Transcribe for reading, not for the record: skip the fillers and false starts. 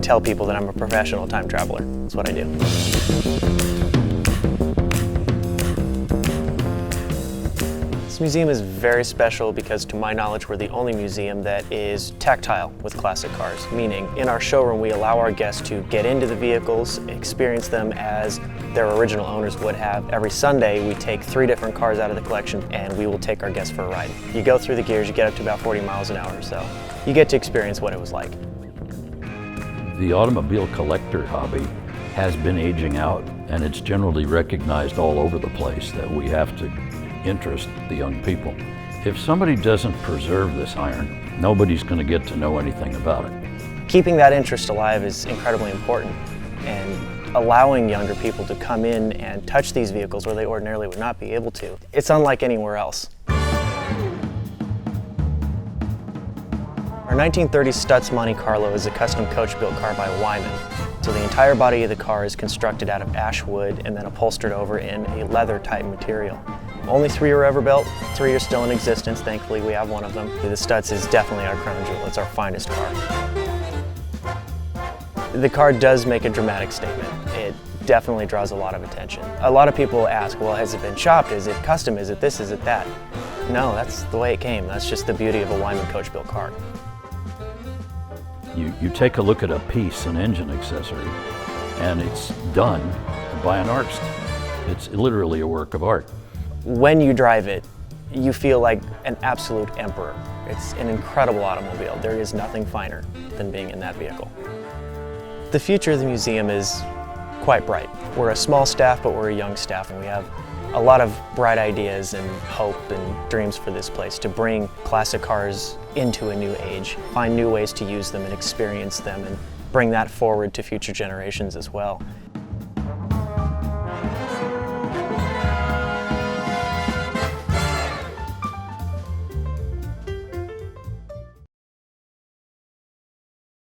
I tell people that I'm a professional time traveler. That's what I do. This museum is very special because, to my knowledge, we're the only museum that is tactile with classic cars, meaning in our showroom we allow our guests to get into the vehicles, experience them as their original owners would have. Every Sunday we take 3 different cars out of the collection and we will take our guests for a ride. You go through the gears, you get up to about 40 miles an hour, so you get to experience what it was like. The automobile collector hobby has been aging out, and it's generally recognized all over the place that we have to interest the young people. If somebody doesn't preserve this iron, nobody's going to get to know anything about it. Keeping that interest alive is incredibly important, and allowing younger people to come in and touch these vehicles where they ordinarily would not be able to, it's unlike anywhere else. Our 1930 Stutz Monte Carlo is a custom coach-built car by Weymann. So the entire body of the car is constructed out of ash wood and then upholstered over in a leather-type material. Only 3 were ever built. 3 are still in existence. Thankfully, we have one of them. The Stutz is definitely our crown jewel. It's our finest car. The car does make a dramatic statement. It definitely draws a lot of attention. A lot of people ask, well, has it been shopped? Is it custom? Is it this? Is it that? No, that's the way it came. That's just the beauty of a Weymann coach-built car. You take a look at a piece, an engine accessory, and it's done by an artist. It's literally a work of art. When you drive it, you feel like an absolute emperor. It's an incredible automobile. There is nothing finer than being in that vehicle. The future of the museum is quite bright. We're a small staff, but we're a young staff, and we have a lot of bright ideas and hope and dreams for this place to bring classic cars into a new age, find new ways to use them and experience them, and bring that forward to future generations as well.